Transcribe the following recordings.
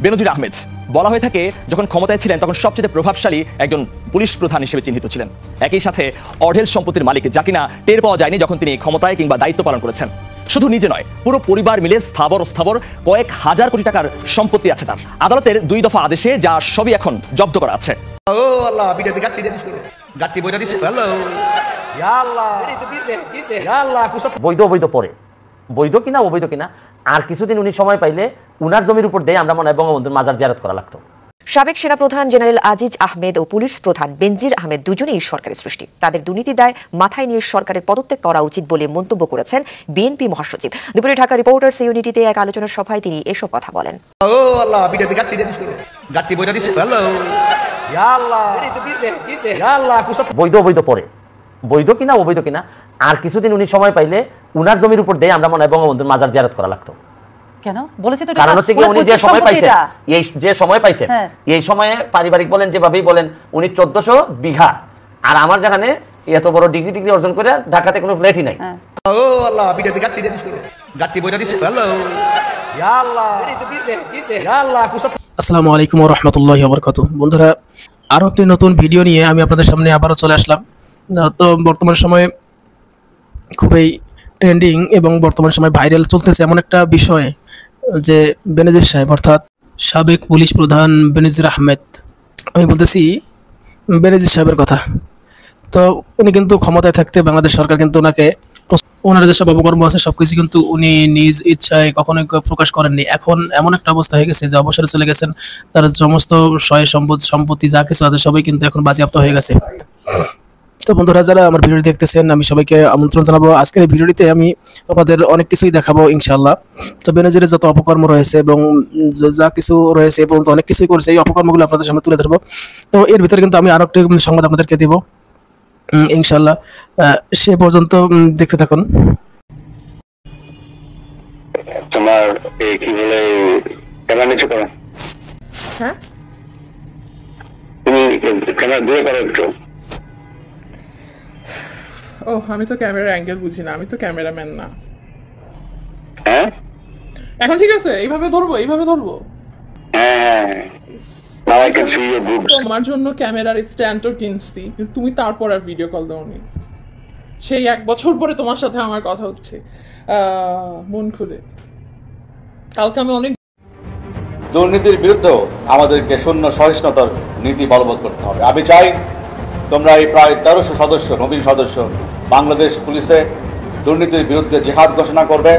বেনজির আহমেদ বলা হয়ে থাকে যখন ক্ষমতায় ছিলেন তখন সবচেয়ে প্রভাবশালী একজন পুলিশ প্রধান হিসেবে চিহ্নিত ছিলেন। একই সাথে অঢেল সম্পত্তির মালিক, যা কিনা টের পাওয়া যায়নি যখন তিনি ক্ষমতায় কিংবা দায়িত্ব পালন করেছেন। শুধু নিজে নয়, পুরো পরিবার মিলে স্থাবর কয়েক হাজার কোটি টাকার সম্পত্তি আছে তার। আদালতের 2 দফা আদেশে যা সবই এখন জব্দ করা আছে। বৈধ অবৈধ পরে, বৈধ কিনা অবৈধ কিনা আর কিছুদিন উনি সময় পাইলে উনার জমির উপর দিয়ে আমরা মনে হয় বঙ্গবন্ধুর মাজার জিয়ারত করা লাগতো। সাবেক সেনাপ্রধান জেনারেল আজিজ আহমেদ ও পুলিশ প্রধান বেনজির আহমেদ দুজনেই সরকারের সৃষ্টি। তাদের দুর্নীতি দায় মাথায় নিয়ে সরকারের পদত্যাগ করা উচিত বলে মন্তব্য করেছেন বিএনপি মহাসচিব। দুপুরে ঢাকা রিপোর্টার্স ইউনিটিতে এক আলোচনা সভায় তিনি এসব কথা বলেন। বৈধ অবৈধ পরে, বৈধ কিনা অবৈধ কিনা আর কিছুদিন উনি সময় পাইলে উনার জমির উপর দিয়ে আমরা মনে হয় বঙ্গবন্ধুর মাজার জিয়ারত করা লাগতো। কেন বলেছে তো, কারণ হচ্ছে কি উনি যে সময় পাইছেন, এই যে সময় পাইছেন, এই সময়ে পারিবারিক বলেন যেভাবেই বলেন উনি 1400 বিঘা, আর আমার যেখানে এত বড় ডিগ্রি অর্জন করে ঢাকাতে কোনো ফ্ল্যাটই নাই। আসসালামু আলাইকুম ওয়া রাহমাতুল্লাহি ওয়া বারাকাতুহু। বন্ধুরা, আরো একটি নতুন ভিডিও নিয়ে আমি আপনাদের সামনে আবারও চলে আসলাম। তো বর্তমান সময়ে খুবই ট্রেন্ডিং এবং বর্তমান সময় ভাইরাল চলতেছে এমন একটা বিষয় যে বেনজির সাহেব অর্থাৎ সাবেক পুলিশ প্রধান বেনজির আহমেদ, আমি বলতেছি বেনজির সাহেবের কথা। তো উনি কিন্তু ক্ষমতায় থাকতে বাংলাদেশ সরকার কিন্তু ওনাকে ওনার যেসব অপকর্ম আছে সবকিছু কিন্তু উনি নিজ ইচ্ছায় কখনোই প্রকাশ করেননি। এখন এমন একটা অবস্থা হয়ে গেছে যে অবসরে চলে গেছেন, তার সমস্ত সম্পত্তি যা কিছু আছে সবাই কিন্তু এখন বাজেয়াপ্ত হয়ে গেছে। তো বন্ধুরা, যারা আমার ভিডিও দেখতেছেন আমি সবাইকে আমন্ত্রণ জানাবো। আজকের এই ভিডিওটিতে আমি আপনাদের অনেক কিছুই দেখাবো ইনশাআল্লাহ। তো বেনজিরের যত অপকর্ম রয়েছে এবং যা কিছু রয়েছে এবং অনেক কিছুই করেছে, এই অপকর্মগুলো আপনাদের সামনে তুলে ধরবো। তো এর ভিতরে কিন্তু আমি আরো একটি সংবাদ আপনাদেরকে দিব ইনশাআল্লাহ। সে পর্যন্ত দেখতে থাকুন। তোমার কি বলে ক্যামেরা নিচে করো, হ্যাঁ তুমি ক্যামেরা দূরে করো একটু। ও, আমি তো ক্যামেরা অ্যাঙ্গেল বুঝি না, আমি তো ক্যামেরাম্যান না। হ্যাঁ এখন ঠিক আছে, এইভাবে ধরবো, হ্যাঁ, now I can see your books. তোমার জন্য ক্যামেরার স্ট্যান্ডও কিনছি, কিন্তু তুমি তারপর আর ভিডিও কল দাওনি। সেই 1 বছর পরে তোমার সাথে আমার কথা হচ্ছে মন খুলে। কালকে আমি অনেক দুর্নীতির বিরুদ্ধেও আমাদেরকে শূন্য সহিষ্ণুতার নীতি বলবৎ করতে হবে। আমি চাই তোমরা এই প্রায় 1300 সদস্য, নবীন সদস্য বাংলাদেশ পুলিশে দুর্নীতির বিরুদ্ধে জিহাদ ঘোষণা করবে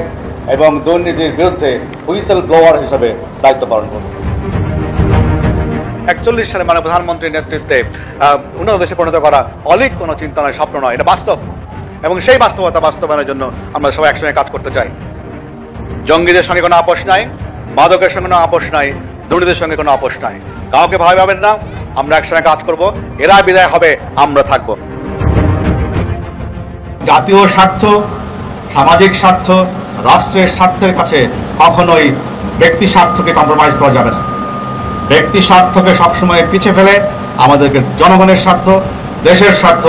এবং দুর্নীতির বিরুদ্ধে হুইসেল ব্লোয়ার হিসেবে দায়িত্ব পালন করবে। 41 সালে মানে প্রধানমন্ত্রীর নেতৃত্বে উন্নত দেশে পরিণত করা অলিক কোনো চিন্তা নয়, স্বপ্ন নয়, এটা বাস্তব। এবং সেই বাস্তবতা বাস্তবায়নের জন্য আমরা সবাই একসঙ্গে কাজ করতে চাই। জঙ্গিদের সঙ্গে কোনো আপোষ নাই, মাদকের সঙ্গে কোনো আপোষ নাই, দুর্নীতির সঙ্গে কোনো আপোষ নাই। কাউকে ভয় পাবেন না, আমরা একসঙ্গে কাজ করব। এরা বিদায় হবে, আমরা থাকব। জাতীয় স্বার্থ, সামাজিক স্বার্থ, রাষ্ট্রের স্বার্থের কাছে কখনোই ব্যক্তি স্বার্থকে কম্প্রোমাইজ করা যাবে না। ব্যক্তি স্বার্থকে সবসময় পিছিয়ে ফেলে আমাদেরকে জনগণের স্বার্থ, দেশের স্বার্থ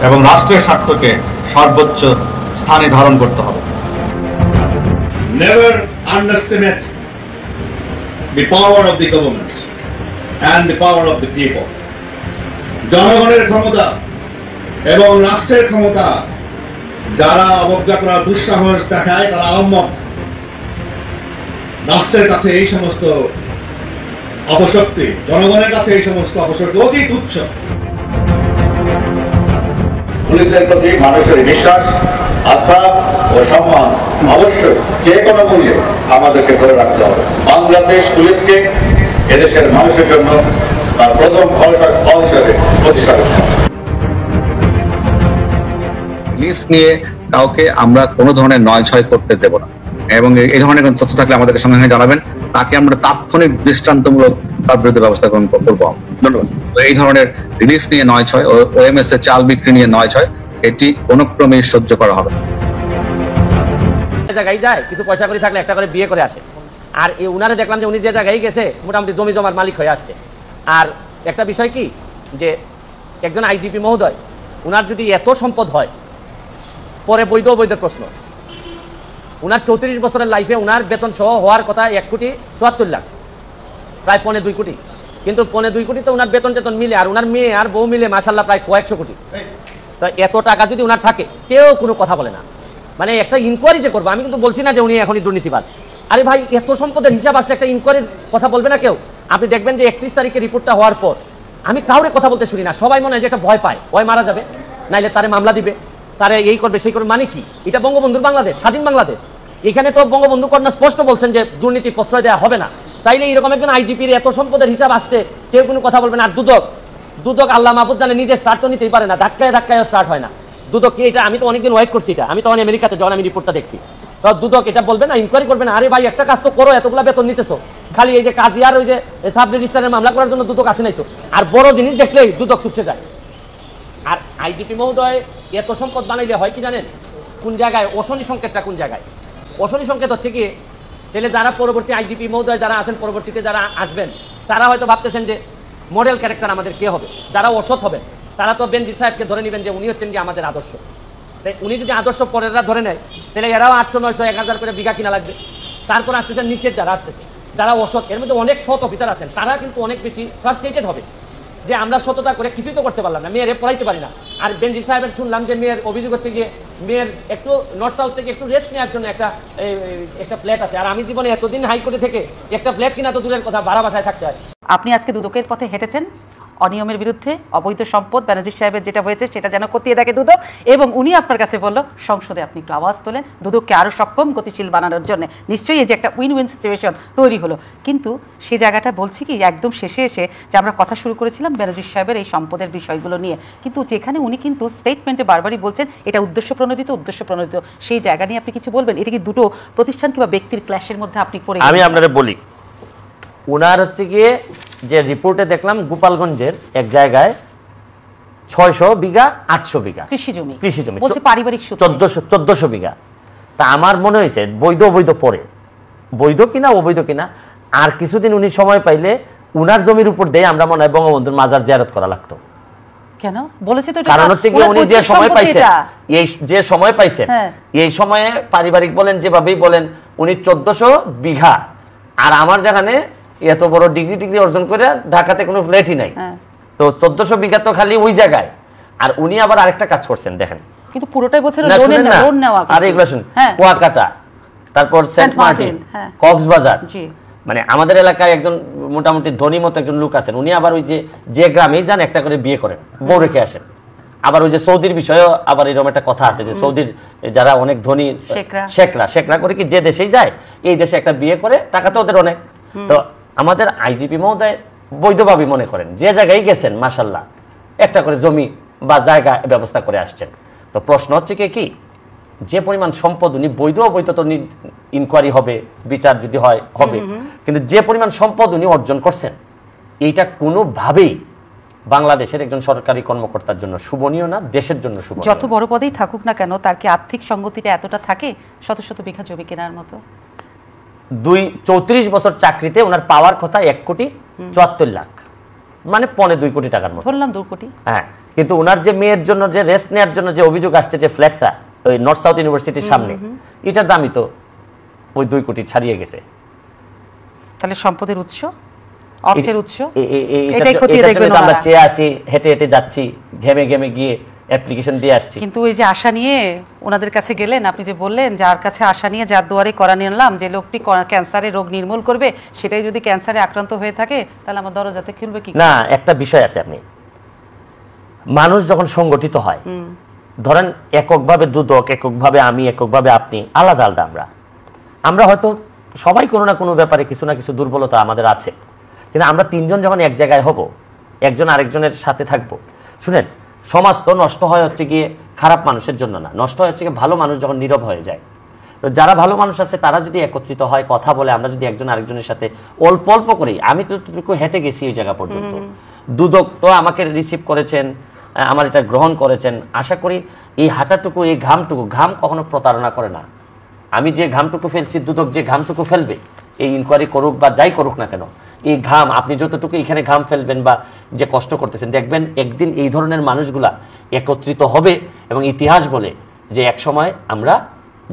এবং রাষ্ট্রের স্বার্থকে সর্বোচ্চ স্থানে ধারণ করতে হবে। Never underestimate the power of the government and the power of the people. জনগণের ক্ষমতা এবং রাষ্ট্রের ক্ষমতা যারা অবজ্ঞা করার দুঃসাহস দেখায় তারা আহম্মক। রাষ্ট্রের কাছে এই সমস্ত অপশক্তি, জনগণের কাছে এই সমস্ত অপশক্তি অতি তুচ্ছ। পুলিশের প্রতি মানুষের বিশ্বাস, আস্থা ও সম্মান অবশ্যই যে কোনো মূল্যে আমাদেরকে ধরে রাখতে হবে। বাংলাদেশ পুলিশকে এদেশের মানুষের জন্য তার প্রথম ভরসার স্থল হিসেবে প্রতিষ্ঠা করতে হবে। পুলিশ নিয়ে কাউকে আমরা কোনো ধরনের নয়-ছয় করতে দেব না এবং এই ধরনের কোনো তথ্য থাকলে আমাদের সঙ্গে জানাবেন, তাকে আমরা তাৎক্ষণিক দৃষ্টান্তমূলক তার বিরুদ্ধে ব্যবস্থা গ্রহণ করবো। ধন্যবাদ। তো এই ধরনের রিলিফ নিয়ে 9-6, ওএমএস এর চাল বিক্রি নিয়ে 9-6, এটি কোনো ক্রমেই সহ্য করা হবে না। জায়গায় যায় কিছু পয়সা করে থাকলে একটা করে বিয়ে করে আসে, আর এই উনারে দেখলাম যে উনি যে জায়গায় গেছে মোটামুটি জমি জমার মালিক হয়ে আসছে। আর একটা বিষয় কি যে একজন আইজিপি মহোদয়, উনার যদি এত সম্পদ হয়, পরে বৈধ অবৈধের প্রশ্ন। উনার 34 বছরের লাইফে উনার বেতন সহ হওয়ার কথা 1,74,00,000। প্রায় 1.25 কোটি, কিন্তু 1.25 কোটি তো ওনার বেতন টেতন মিলে আর ওনার মেয়ে আর বউ মিলে মাশাল্লাহ প্রায় কয়েকশো কোটি। তো এত টাকা যদি ওনার থাকে কেউ কোনো কথা বলে না, মানে একটা ইনকোয়ারি যে করবো, আমি কিন্তু বলছি না যে উনি এখনই দুর্নীতিবাজ। আরে ভাই এত সম্পদের হিসাব আসলে একটা ইনকোয়ারির কথা বলবে না কেউ? আপনি দেখবেন যে 31 তারিখে রিপোর্টটা হওয়ার পর আমি কাউরে কথা বলতে শুনি না, সবাই মনে হয় যে একটা ভয় পায়, ভয় মারা যাবে, নাইলে তারে মামলা দিবে, তারে এই করবে সেই করবে। মানে কি? এটা বঙ্গবন্ধুর বাংলাদেশ, স্বাধীন বাংলাদেশ। এখানে তো বঙ্গবন্ধু কন্যা স্পষ্ট বলছেন যে দুর্নীতি প্রশ্রয় দেওয়া হবে না। তাইলে এরকম একজন আইজিপির এত সম্পদের হিসাব আসছে, কেউ কোনো কথা বলবে না। আর দুদক আল্লাহ মাহফুজ জানে নিজে স্টার্ট তো নিতেই পারে না, ধাক্কায় স্টার্ট হয় না। দুদক কি এটা? আমি তো অনেকদিন ওয়েট করছি, এটা আমি তো আমেরিকাতে যখন আমি রিপোর্টটা দেখছি, তো দুদক এটা বলবে না, ইনকোয়ারি করবে না? আরে ভাই একটা কাজ তো করো, এতগুলা বেতন নিতেছো, খালি এই যে কাজী আর ওই যে সাব রেজিস্ট্রারের মামলা করার জন্য দুদক আসে নাই তো। আর বড় জিনিস দেখলেই দুদক চুপসে যায়। আর আইজিপি মহোদয় এত সম্পদ বানাইলে হয় কি জানেন? কোন জায়গায় অশনি সংকেতটা, কোন জায়গায় অশনি সংকেত হচ্ছে কি, তাহলে যারা পরবর্তী আইজিপি মহোদয় যারা আছেন, পরবর্তীতে যারা আসবেন, তারা হয়তো ভাবতেছেন যে মডেল ক্যারেক্টার আমাদের কে হবে, যারা অসৎ হবেন তারা তো বেনজির সাহেবকে ধরে নেবেন যে উনি হচ্ছেন কি আমাদের আদর্শ। তাই উনি যদি আদর্শ পরেররা ধরে নেয়, তাহলে এরাও 800, 900, 1000 করে বিঘা কিনা লাগবে। তারপর আসতেছেন নিচের যারা আসতেছে, যারা অসৎ, এর মধ্যে অনেক সৎ অফিসার আছেন, তারা কিন্তু অনেক বেশি ফ্রাস্ট্রেটেড হবে যে আমরা সততা করে কিছুই তো করতে পারলাম না, মেয়েরে পড়াইতে পারি না। আর বেনজির সাহেবের শুনলাম যে মেয়ের অভিযোগ হচ্ছে গিয়ে মেয়ের একটু নর্থ সাউথ থেকে একটু রেস্ট নেওয়ার জন্য একটা ফ্ল্যাট আছে। আর আমি জীবনে এতদিন হাইকোর্টে থেকে একটা ফ্ল্যাট কিনা তো দূরের কথা, ভাড়া বাসায় থাকতে হয়। আপনি আজকে দুদকের পথে হেঁটেছেন, অনিয়মের বিরুদ্ধে, অবৈধ সম্পদ বেনজির সাহেবের যেটা হয়েছে সেটা যেন খতিয়ে দেখে দুদক, এবং উনি আপনার কাছে বলল সংসদে আপনি একটু আওয়াজ তোলেন দুদককে আরো সক্ষম গতিশীল বানানোর জন্য। নিশ্চয়ই এই যে একটা উইন উইন সিচুয়েশন তৈরি হলো, কিন্তু সেই জায়গাটা বলছি কি একদম শেষে এসে যে আমরা কথা শুরু করেছিলাম বেনজির সাহেবের এই সম্পদের বিষয়গুলো নিয়ে, কিন্তু যেখানে উনি কিন্তু স্টেটমেন্টে বারবারই বলছেন এটা উদ্দেশ্য প্রণোদিত, সেই জায়গা নিয়ে আপনি কিছু বলবেন? এটা কি দুটো প্রতিষ্ঠান কিংবা ব্যক্তির ক্ল্যাশের মধ্যে আপনি পড়ে? আমি আপনারা বলি, উনার হচ্ছে গিয়ে যে রিপোর্টে দেখলাম গোপালগঞ্জের এক জায়গায় 600 বিঘা 800 বিঘা কৃষি জমি বলছে পারিবারিক সূত্রে 1400 বিঘা। তা আমার মনে হয়েছে বৈধ পরে, বৈধ কিনা অবৈধ কিনা, আর কিছুদিন উনি সময় পাইলে উনার জমির উপর দিয়ে আমরা মনে হয় বঙ্গবন্ধুর মাজার জিয়ারত করা লাগতো। কেন বলেছে তো? কারণ হচ্ছে কি উনি যে সময় পাইছেন, যে সময় পাইছেন, এই সময়ে পারিবারিক বলেন যেভাবেই বলেন, উনি 1400 বিঘা, আর আমার যেখানে এত বড় ডিগ্রি অর্জন করে ঢাকাতে কোনো ফ্ল্যাটই নাই, তো 1400 বিঘা তো খালি ওই জায়গায়। আর উনি আবার আরেকটা কাজ করছেন দেখেন, কিন্তু পুরোটাই বলছেন লোন নেওয়া। আর এগুলো শুন, কুয়াকাটা, তারপর সেন্ট মার্টিন, কক্সবাজার, মানে আমাদের এলাকায় একজন মোটামুটি ধনী মতো একজন লোক আছেন, উনি আবার ওই যে গ্রামেই যান একটা করে বিয়ে করেন, বউ রেখে আসেন। আবার ওই যে সৌদির বিষয়েও আবার এরকম একটা কথা আছে যে সৌদির যারা অনেক ধনী শেখরা করে কি যে দেশেই যায়, এই দেশে একটা বিয়ে করে, টাকা তো ওদের অনেক। তো আমাদের আইজিপি মহোদয় বৈধভাবে মনে করেন যে জায়গায় গেছেন মাশাল্লাহ একটা করে জমি বা জায়গা ব্যবস্থা করে আসছেন। তো প্রশ্ন হচ্ছে কি যে পরিমাণ সম্পদ উনি বৈধ অবৈধ তো ইনকোয়ারি হবে, বিচার যদি হয় হবে, কিন্তু যে পরিমাণ সম্পদ উনি অর্জন করছেন এইটা কোনোভাবেই বাংলাদেশের একজন সরকারি কর্মকর্তার জন্য শুভনীয় না, দেশের জন্য শুভনীয়। যত বড় পদেই থাকুক না কেন, তার কি আর্থিক সঙ্গতিটা এতটা থাকে শত শত বিঘা জমি কেনার মতো? 34 বছর চাকরিতে ওনার পাওয়ার কথা 1,74,00,000, মানে 2.25 কোটি টাকার মতো, ধরলাম 2 কোটি। হ্যাঁ, কিন্তু ওনার যে মেয়ের জন্য যে রেস্ট নেওয়ার জন্য যে অভিযোগ আসছে, যে ফ্ল্যাটটা ওই নর্থ সাউথ ইউনিভার্সিটির সামনে, এটার দামই তো ওই 2 কোটি ছাড়িয়ে গেছে। তাহলে সম্পদের উৎস, অর্থের উৎস, এটাই খতিয়ে দেখবেন। আমরা চেয়ে আসি, হেঁটে যাচ্ছি, ঘেমে গিয়ে অ্যাপ্লিকেশন দিয়ে আসছি। কিন্তু ওই যে আশা নিয়ে ওনাদের কাছে গেলেন, আপনি যে বললেন যার কাছে আশা নিয়ে যার দুয়ারে করা নিলাম যে লোকটি ক্যান্সারের রোগ নির্মূল করবে, সেটাই যদি ক্যান্সারে আক্রান্ত হয়ে থাকে তাহলে আমার দরজাতে খুলবে কি? না, একটা বিষয় আছে, আপনি মানুষ যখন সংগঠিত হয়, ধরেন এককভাবে দুদক, এককভাবে আমি, এককভাবে আপনি, আলাদা আলাদা আমরা হয়তো সবাই কোনো না কোনো ব্যাপারে কিছু না কিছু দুর্বলতা আমাদের আছে, কিন্তু আমরা তিনজন যখন এক জায়গায় হব, একজন আরেকজনের সাথে থাকবো, শুনেন সমাজ তো নষ্ট হয় হচ্ছে গিয়ে খারাপ মানুষের জন্য না, নষ্ট হয় হচ্ছে গিয়ে ভালো মানুষ যখন নীরব হয়ে যায়। তো যারা ভালো মানুষ আছে তারা যদি একত্রিত হয়, কথা বলে, আমরা যদি একজন আরেকজনের সাথে অল্প অল্প করি, আমি তো হেঁটে গেছি এই জায়গা পর্যন্ত, দুদক তো আমাকে রিসিভ করেছেন, আমার এটা গ্রহণ করেছেন, আশা করি এই হাঁটাটুকু, এই ঘাম কখনো প্রতারণা করে না। আমি যে ঘামটুকু ফেলছি, দুদক যে ঘামটুকু ফেলবে, এই ইনকোয়ারি করুক বা যাই করুক না কেন, এই ঘাম আপনি যতটুকু এখানে ঘাম ফেলবেন বা যে কষ্ট করতেছেন, দেখবেন একদিন এই ধরনের মানুষগুলা একত্রিত হবে এবং ইতিহাস বলে যে এক সময় আমরা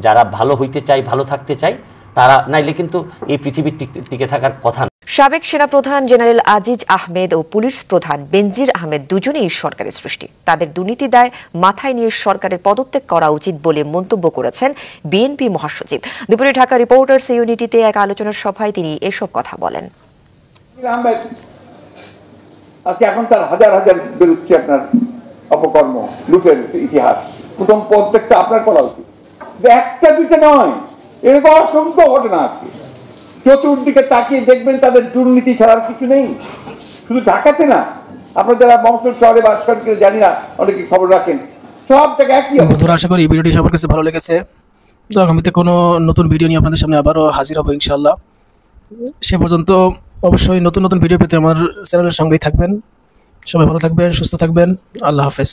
যারা ভালো হইতে চাই, ভালো থাকতে চাই, তারা নাইলে কিন্তু এই পৃথিবীর টিকে থাকার কথা না। সাবেক সেনাপ্রধান জেনারেল আজিজ আহমেদ ও পুলিশ প্রধান বেনজির আহমেদ দুজনেই সরকারের সৃষ্টি। তাদের দুর্নীতি দায় মাথায় নিয়ে সরকারের পদত্যাগ করা উচিত বলে মন্তব্য করেছেন বিএনপি মহাসচিব। দুপুরে ঢাকা রিপোর্টার্স ইউনিটিতে এক আলোচনার সভায় তিনি এসব কথা বলেন। আজকে এখন তার হাজার হাজার বেরোচ্ছে আপনার অপকর্ম, লুটের ইতিহাস। প্রথম পদত্যাগটা আপনার করা উচিত। একটা দুইটা নয়, এরকম অসংখ্য ঘটনা আছে। চতুর্দিকে তাকিয়ে দেখবেন তাদের দুর্নীতি ছাড়ার কিছু নেই। শুধু ঢাকাতে না, আপনার যারা বংশর শহরে বাস করেন জানি না, অনেকে খবর রাখেন, সব জায়গায় একই। বন্ধুরা, আশা করি এই ভিডিওটি সবার কাছে ভালো লেগেছে। আগামীতে কোনো নতুন ভিডিও নিয়ে আপনাদের সামনে আবারও হাজির হবো ইনশাআল্লাহ। সে পর্যন্ত অবশ্যই নতুন নতুন ভিডিও পেতে আমার চ্যানেলের সঙ্গেই থাকবেন। সবাই ভালো থাকবেন, সুস্থ থাকবেন। আল্লাহ হাফেজ।